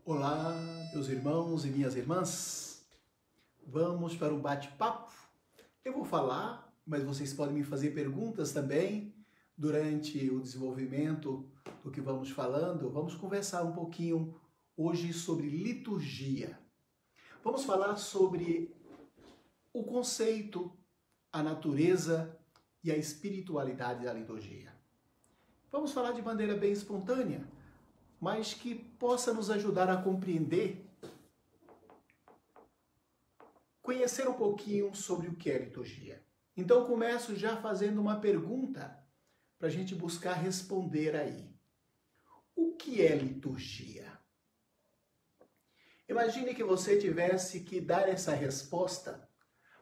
Olá, meus irmãos e minhas irmãs. Vamos para um bate-papo. Eu vou falar, mas vocês podem me fazer perguntas também durante o desenvolvimento do que vamos falando. Vamos conversar um pouquinho hoje sobre liturgia. Vamos falar sobre o conceito, a natureza e a espiritualidade da liturgia. Vamos falar de maneira bem espontânea, mas que possa nos ajudar a compreender, conhecer um pouquinho sobre o que é liturgia. Então, começo já fazendo uma pergunta para a gente buscar responder aí. O que é liturgia? Imagine que você tivesse que dar essa resposta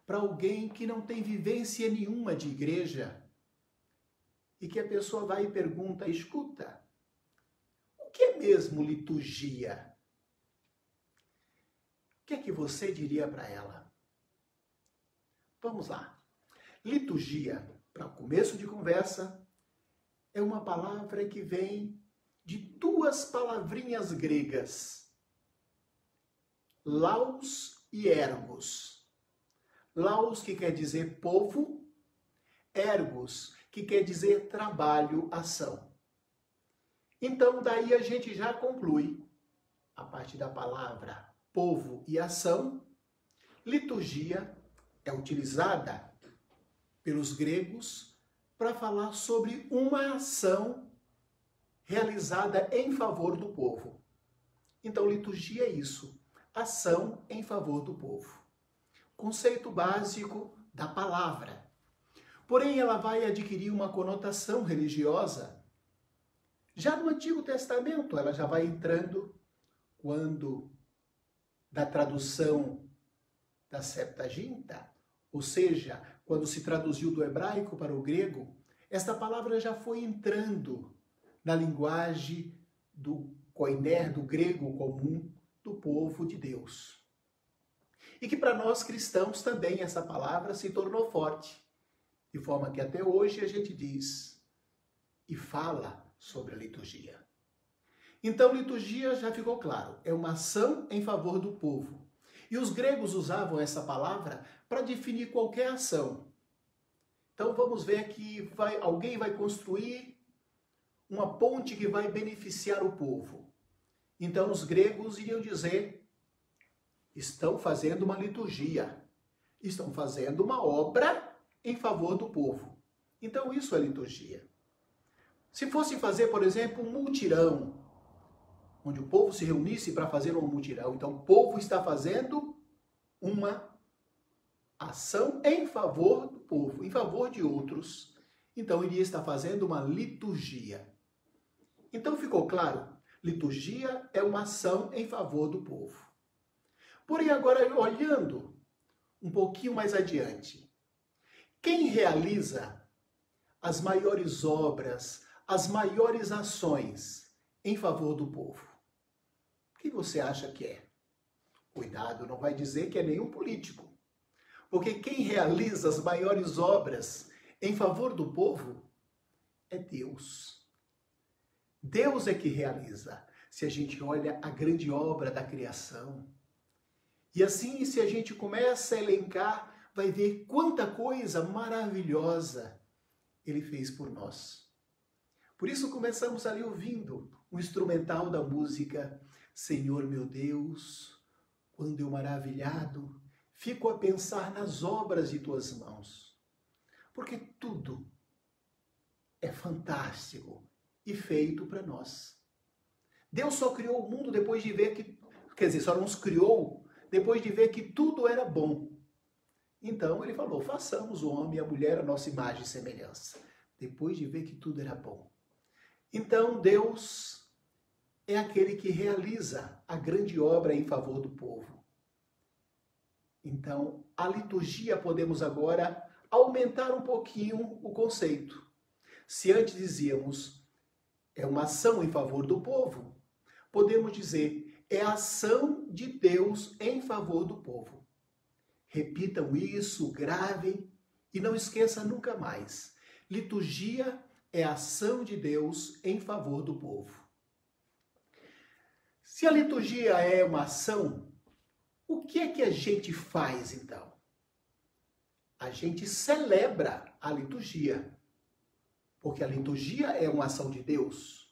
para alguém que não tem vivência nenhuma de igreja e que a pessoa vai e pergunta, escuta, o que é mesmo liturgia? O que é que você diria para ela? Vamos lá. Liturgia, para começo de conversa, é uma palavra que vem de duas palavrinhas gregas, laos e ergos. Laos, que quer dizer povo, ergos, que quer dizer trabalho, ação. Então, daí a gente já conclui, a partir da palavra povo e ação, liturgia é utilizada pelos gregos para falar sobre uma ação realizada em favor do povo. Então, liturgia é isso, ação em favor do povo. Conceito básico da palavra. Porém, ela vai adquirir uma conotação religiosa. Já no Antigo Testamento, ela já vai entrando quando da tradução da Septaginta, ou seja, quando se traduziu do hebraico para o grego, esta palavra já foi entrando na linguagem do koiné, do grego comum, do povo de Deus. E que para nós cristãos também essa palavra se tornou forte, de forma que até hoje a gente diz e fala sobre a liturgia. Então, liturgia já ficou claro, é uma ação em favor do povo. E os gregos usavam essa palavra para definir qualquer ação. Então, vamos ver que alguém vai construir uma ponte que vai beneficiar o povo. Então, os gregos iriam dizer, estão fazendo uma liturgia, estão fazendo uma obra em favor do povo. Então, isso é liturgia. Se fosse fazer, por exemplo, um mutirão, onde o povo se reunisse para fazer um mutirão, então o povo está fazendo uma ação em favor do povo, em favor de outros. Então iria estar fazendo uma liturgia. Então ficou claro? Liturgia é uma ação em favor do povo. Porém, agora olhando um pouquinho mais adiante, quem realiza as maiores obras, as maiores ações em favor do povo? O que você acha que é? Cuidado, não vai dizer que é nenhum político. Porque quem realiza as maiores obras em favor do povo é Deus. Deus é que realiza. Se a gente olha a grande obra da criação. E assim, se a gente começa a elencar, vai ver quanta coisa maravilhosa Ele fez por nós. Por isso começamos ali ouvindo o instrumental da música Senhor meu Deus, quando eu maravilhado fico a pensar nas obras de tuas mãos. Porque tudo é fantástico e feito para nós. Deus só criou o mundo depois de ver que, só nos criou depois de ver que tudo era bom. Então ele falou, façamos o homem e a mulher a nossa imagem e semelhança. Depois de ver que tudo era bom. Então Deus é aquele que realiza a grande obra em favor do povo. Então, a liturgia podemos agora aumentar um pouquinho o conceito. Se antes dizíamos, é uma ação em favor do povo, podemos dizer, é a ação de Deus em favor do povo. Repitam isso, gravem e não esqueça nunca mais. Liturgia é a ação de Deus em favor do povo. Se a liturgia é uma ação, o que é que a gente faz então? A gente celebra a liturgia, porque a liturgia é uma ação de Deus.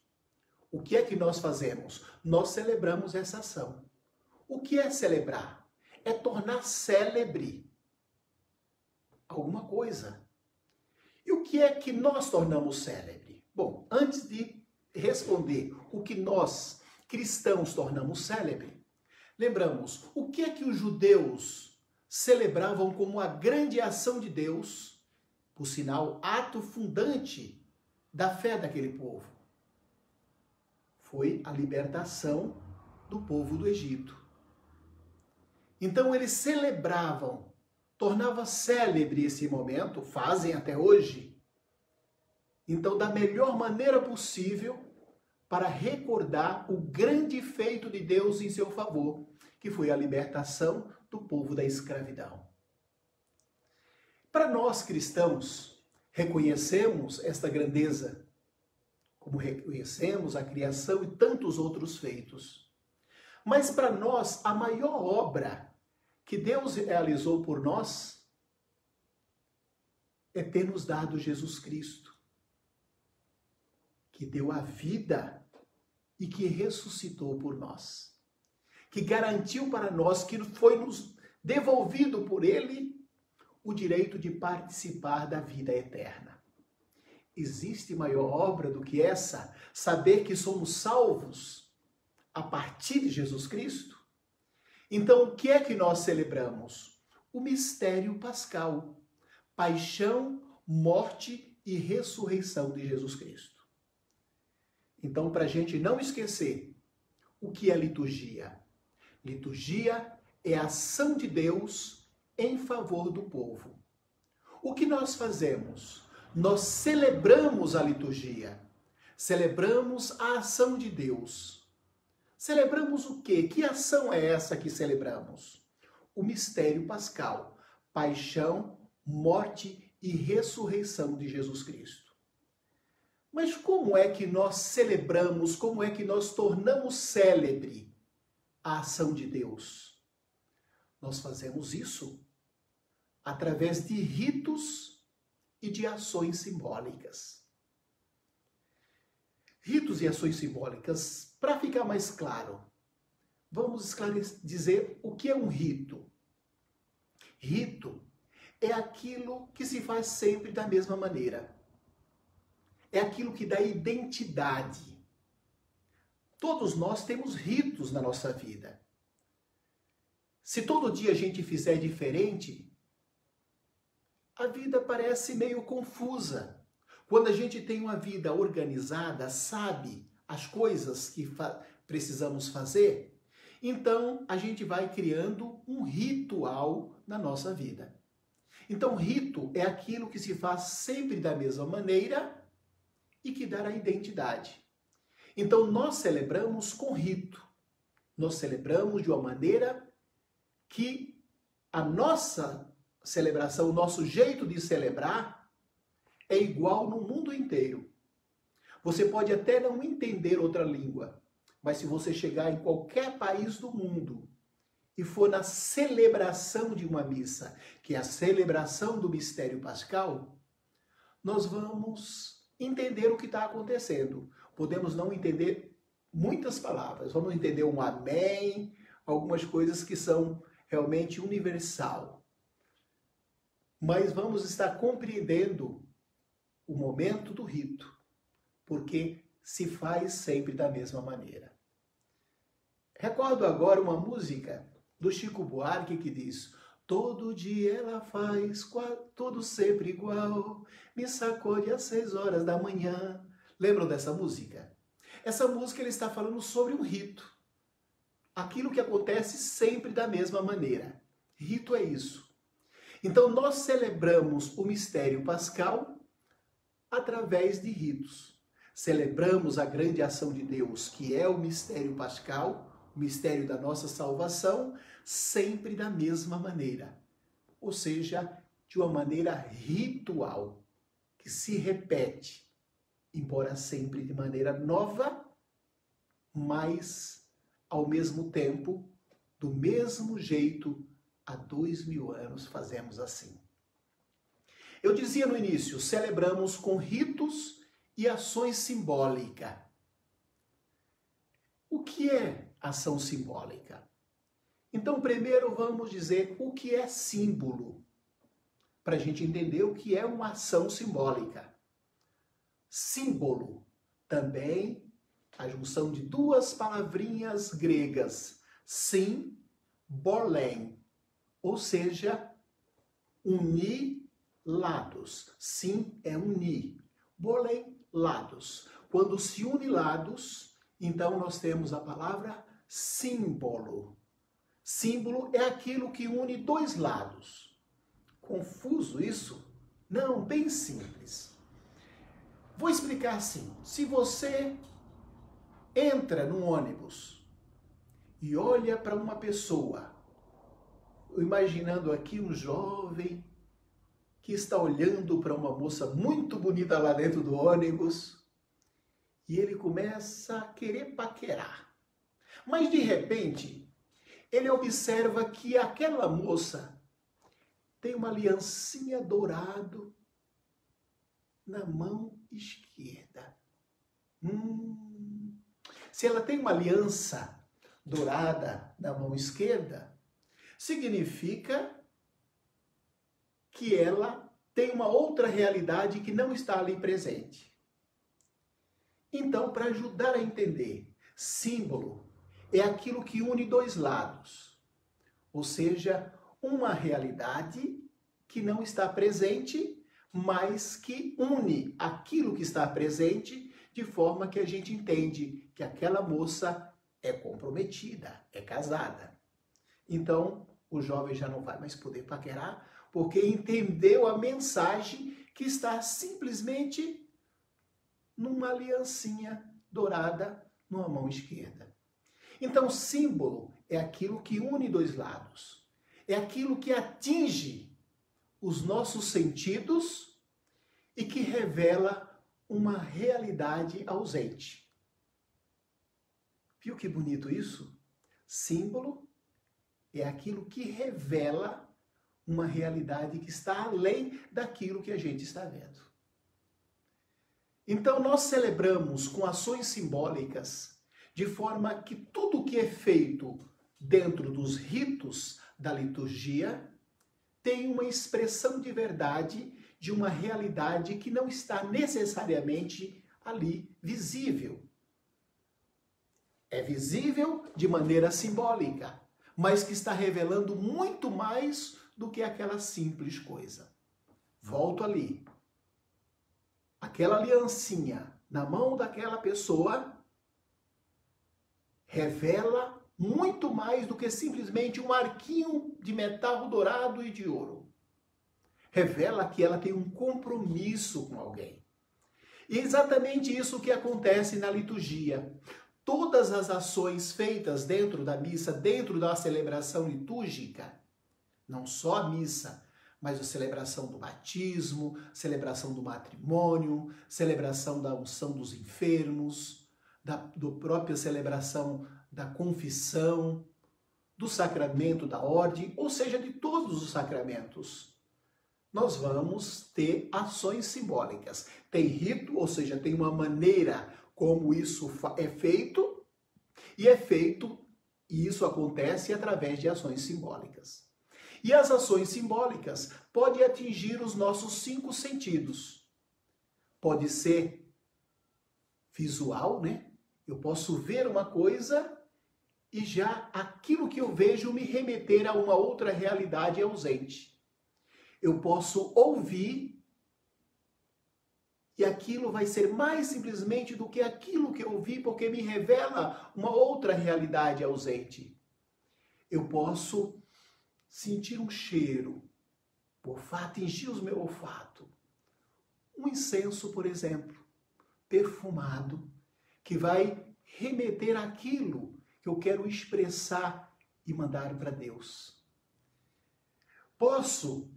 O que é que nós fazemos? Nós celebramos essa ação. O que é celebrar? É tornar célebre alguma coisa. E o que é que nós tornamos célebre? Bom, antes de responder o que nós, cristãos, tornamos célebre, lembramos, o que é que os judeus celebravam como a grande ação de Deus, por sinal, ato fundante da fé daquele povo? Foi a libertação do povo do Egito. Então eles celebravam, tornava célebre esse momento, fazem até hoje. Então, da melhor maneira possível, para recordar o grande feito de Deus em seu favor, que foi a libertação do povo da escravidão. Para nós cristãos, reconhecemos esta grandeza, como reconhecemos a criação e tantos outros feitos. Mas para nós, a maior obra que Deus realizou por nós é ter nos dado Jesus Cristo, que deu a vida e que ressuscitou por nós, que garantiu para nós, que foi nos devolvido por Ele o direito de participar da vida eterna. Existe maior obra do que essa? Saber que somos salvos a partir de Jesus Cristo? Então, o que é que nós celebramos? O mistério pascal, paixão, morte e ressurreição de Jesus Cristo. Então, para a gente não esquecer, o que é liturgia? Liturgia é a ação de Deus em favor do povo. O que nós fazemos? Nós celebramos a liturgia, celebramos a ação de Deus. Celebramos o quê? Que ação é essa que celebramos? O mistério pascal, paixão, morte e ressurreição de Jesus Cristo. Mas como é que nós celebramos, como é que nós tornamos célebre a ação de Deus? Nós fazemos isso através de ritos e de ações simbólicas. Ritos e ações simbólicas, para ficar mais claro, vamos dizer o que é um rito. Rito é aquilo que se faz sempre da mesma maneira. É aquilo que dá identidade. Todos nós temos ritos na nossa vida. Se todo dia a gente fizer diferente, a vida parece meio confusa. Quando a gente tem uma vida organizada, sabe as coisas que precisamos fazer, então a gente vai criando um ritual na nossa vida. Então, rito é aquilo que se faz sempre da mesma maneira e que dá a identidade. Então, nós celebramos com rito. Nós celebramos de uma maneira que a nossa celebração, o nosso jeito de celebrar é igual no mundo inteiro. Você pode até não entender outra língua, mas se você chegar em qualquer país do mundo e for na celebração de uma missa, que é a celebração do mistério pascal, nós vamos entender o que está acontecendo. Podemos não entender muitas palavras, vamos entender um amém, algumas coisas que são realmente universal. Mas vamos estar compreendendo o momento do rito, porque se faz sempre da mesma maneira. Recordo agora uma música do Chico Buarque que diz: todo dia ela faz tudo sempre igual, me sacode às 6 horas da manhã. Lembram dessa música? Essa música ele está falando sobre um rito. Aquilo que acontece sempre da mesma maneira. Rito é isso. Então nós celebramos o mistério pascal através de ritos. Celebramos a grande ação de Deus, que é o mistério pascal, o mistério da nossa salvação, sempre da mesma maneira. Ou seja, de uma maneira ritual, que se repete, embora sempre de maneira nova, mas ao mesmo tempo, do mesmo jeito, há 2000 anos fazemos assim. Eu dizia no início, celebramos com ritos e ações simbólicas. O que é ação simbólica? Então, primeiro vamos dizer o que é símbolo, para a gente entender o que é uma ação simbólica. Símbolo, também a junção de duas palavrinhas gregas, sim, bolém, ou seja, unir lados. Sim é unir, bolém, lados. Quando se une lados, então nós temos a palavra símbolo. Símbolo é aquilo que une dois lados. Confuso isso? Não, bem simples. Vou explicar assim. Se você entra num ônibus e olha para uma pessoa, imaginando aqui um jovem que está olhando para uma moça muito bonita lá dentro do ônibus e ele começa a querer paquerar. Mas de repente, ele observa que aquela moça tem uma aliancinha dourada na mão esquerda. Se ela tem uma aliança dourada na mão esquerda, significa que ela tem uma outra realidade que não está ali presente. Então, para ajudar a entender, símbolo é aquilo que une dois lados, ou seja, uma realidade que não está presente, mas que une aquilo que está presente de forma que a gente entende que aquela moça é comprometida, é casada. Então, o jovem já não vai mais poder paquerar, porque entendeu a mensagem que está simplesmente numa aliancinha dourada numa mão esquerda. Então, símbolo é aquilo que une dois lados. É aquilo que atinge os nossos sentidos e que revela uma realidade ausente. Viu que bonito isso? Símbolo é aquilo que revela uma realidade que está além daquilo que a gente está vendo. Então, nós celebramos com ações simbólicas de forma que tudo que é feito dentro dos ritos da liturgia tem uma expressão de verdade de uma realidade que não está necessariamente ali visível. É visível de maneira simbólica, mas que está revelando muito mais do que aquela simples coisa. Volto ali. Aquela aliancinha na mão daquela pessoa revela muito mais do que simplesmente um arquinho de metal dourado e de ouro. Revela que ela tem um compromisso com alguém. E é exatamente isso que acontece na liturgia. Todas as ações feitas dentro da missa, dentro da celebração litúrgica, não só a missa, mas a celebração do batismo, celebração do matrimônio, celebração da unção dos enfermos, da própria celebração da confissão, do sacramento da ordem, ou seja, de todos os sacramentos. Nós vamos ter ações simbólicas. Tem rito, ou seja, tem uma maneira como isso é feito, e isso acontece através de ações simbólicas. E as ações simbólicas podem atingir os nossos 5 sentidos. Pode ser visual, né? Eu posso ver uma coisa e já aquilo que eu vejo me remeter a uma outra realidade ausente. Eu posso ouvir e aquilo vai ser mais simplesmente do que aquilo que eu ouvi, porque me revela uma outra realidade ausente. Eu posso sentir um cheiro, atingir o meu olfato. Um incenso, por exemplo, perfumado, que vai remeter àquilo que eu quero expressar e mandar para Deus. Posso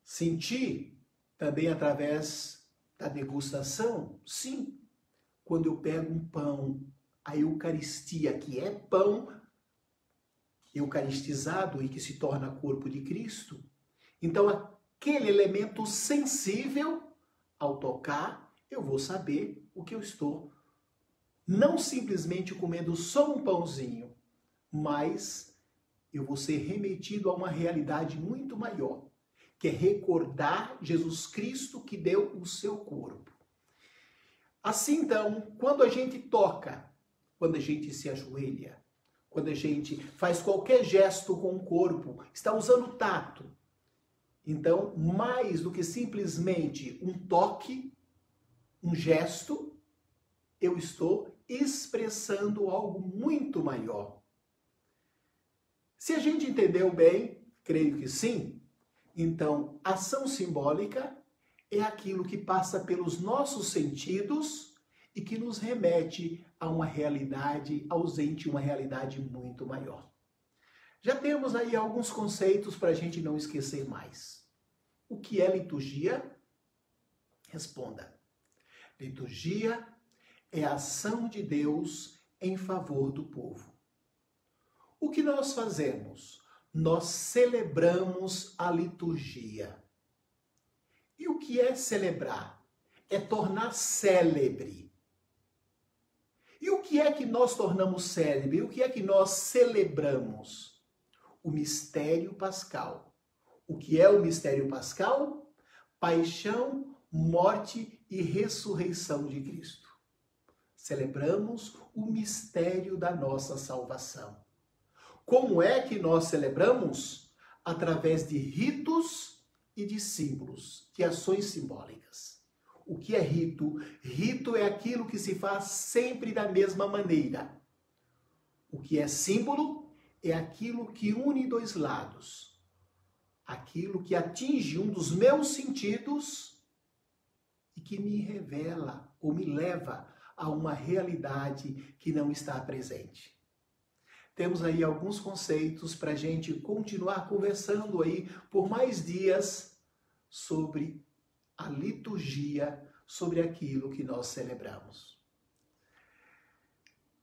sentir também através da degustação? Sim, quando eu pego um pão a Eucaristia, que é pão eucaristizado e que se torna corpo de Cristo. Então, aquele elemento sensível, ao tocar, eu vou saber o que eu estou. Não simplesmente comendo só um pãozinho, mas eu vou ser remetido a uma realidade muito maior, que é recordar Jesus Cristo que deu o seu corpo. Assim, então, quando a gente toca, quando a gente se ajoelha, quando a gente faz qualquer gesto com o corpo, está usando o tato. Então, mais do que simplesmente um toque, um gesto, eu estou expressando algo muito maior. Se a gente entendeu bem, creio que sim, então ação simbólica é aquilo que passa pelos nossos sentidos e que nos remete a uma realidade ausente, uma realidade muito maior. Já temos aí alguns conceitos para a gente não esquecer mais. O que é liturgia? Responda. Liturgia é a ação de Deus em favor do povo. O que nós fazemos? Nós celebramos a liturgia. E o que é celebrar? É tornar célebre. E o que é que nós tornamos célebre? O que é que nós celebramos? O mistério pascal. O que é o mistério pascal? Paixão, morte e ressurreição de Cristo. Celebramos o mistério da nossa salvação. Como é que nós celebramos? Através de ritos e de símbolos, de ações simbólicas. O que é rito? Rito é aquilo que se faz sempre da mesma maneira. O que é símbolo? É aquilo que une dois lados. Aquilo que atinge um dos meus sentidos e que me revela ou me leva a uma realidade que não está presente. Temos aí alguns conceitos para a gente continuar conversando aí por mais dias sobre a liturgia, sobre aquilo que nós celebramos.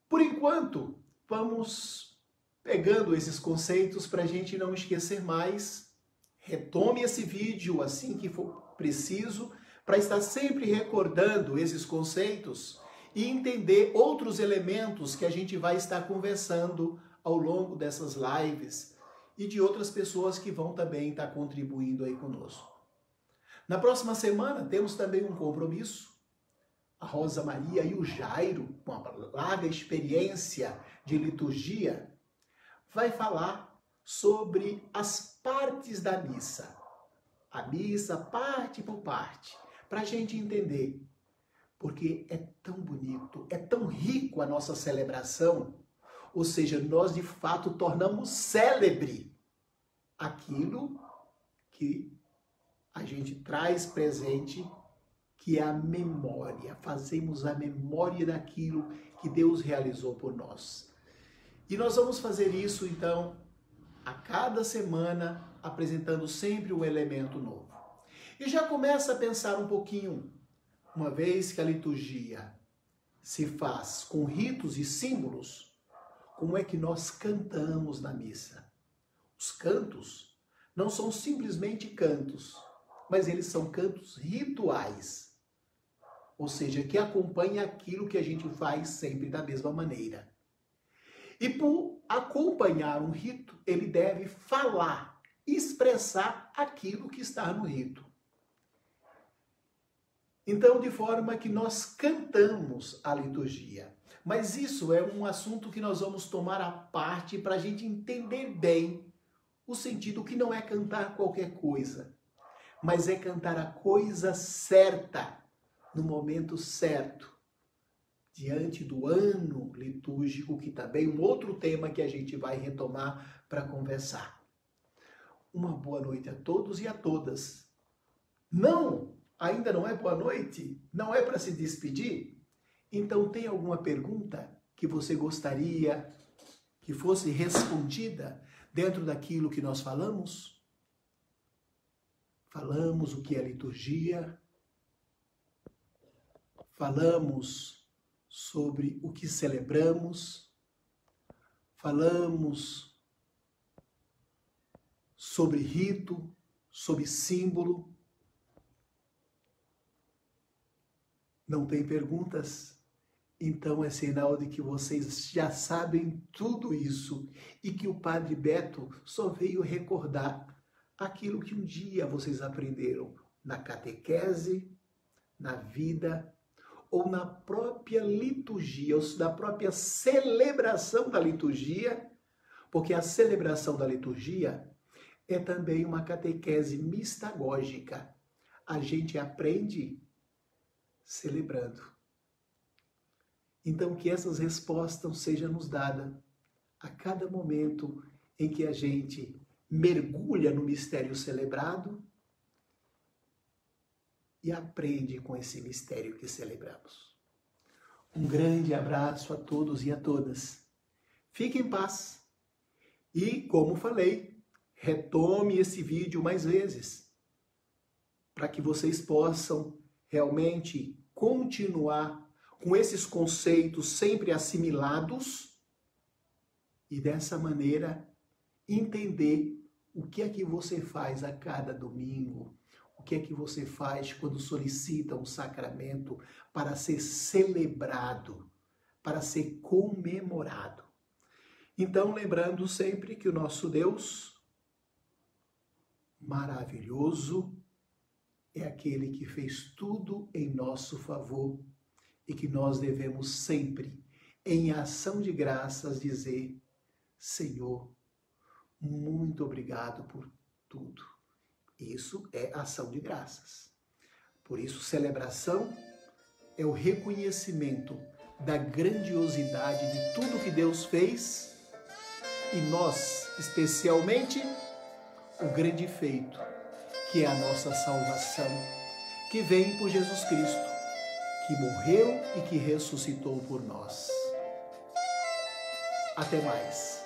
Por enquanto, vamos pegando esses conceitos para a gente não esquecer mais. Retome esse vídeo assim que for preciso, para estar sempre recordando esses conceitos e entender outros elementos que a gente vai estar conversando ao longo dessas lives e de outras pessoas que vão também estar contribuindo aí conosco. Na próxima semana temos também um compromisso. A Rosa Maria e o Jairo, com uma larga experiência de liturgia, vai falar sobre as partes da missa. A missa, parte por parte, para a gente entender. Porque é tão bonito, é tão rico a nossa celebração, ou seja, nós de fato tornamos célebre aquilo que a gente traz presente, que é a memória. Fazemos a memória daquilo que Deus realizou por nós. E nós vamos fazer isso, então, a cada semana, apresentando sempre um elemento novo. E já começa a pensar um pouquinho, uma vez que a liturgia se faz com ritos e símbolos, como é que nós cantamos na missa? Os cantos não são simplesmente cantos, mas eles são cantos rituais, ou seja, que acompanham aquilo que a gente faz sempre da mesma maneira. E por acompanhar um rito, ele deve falar, expressar aquilo que está no rito. Então, de forma que nós cantamos a liturgia. Mas isso é um assunto que nós vamos tomar à parte para a gente entender bem o sentido que não é cantar qualquer coisa, mas é cantar a coisa certa, no momento certo, diante do ano litúrgico, que também é um outro tema que a gente vai retomar para conversar. Uma boa noite a todos e a todas. Não! Ainda não é boa noite? Não é para se despedir? Então tem alguma pergunta que você gostaria que fosse respondida dentro daquilo que nós falamos? Falamos o que é liturgia, falamos sobre o que celebramos, falamos sobre rito, sobre símbolo. Não tem perguntas? Então é sinal de que vocês já sabem tudo isso e que o Padre Beto só veio recordar aquilo que um dia vocês aprenderam na catequese, na vida ou na própria liturgia, ou na própria celebração da liturgia, porque a celebração da liturgia é também uma catequese mistagógica. A gente aprende celebrando. Então, que essas respostas sejam nos dadas a cada momento em que a gente mergulha no mistério celebrado e aprende com esse mistério que celebramos. Um grande abraço a todos e a todas. Fique em paz. E, como falei, retome esse vídeo mais vezes, para que vocês possam realmente continuar com esses conceitos sempre assimilados e dessa maneira entender o que é que você faz a cada domingo, o que é que você faz quando solicita um sacramento para ser celebrado, para ser comemorado. Então, lembrando sempre que o nosso Deus maravilhoso é aquele que fez tudo em nosso favor e que nós devemos sempre, em ação de graças, dizer: Senhor, muito obrigado por tudo. Isso é ação de graças. Por isso, celebração é o reconhecimento da grandiosidade de tudo que Deus fez e nós, especialmente, o grande feito, que é a nossa salvação, que vem por Jesus Cristo, que morreu e que ressuscitou por nós. Até mais.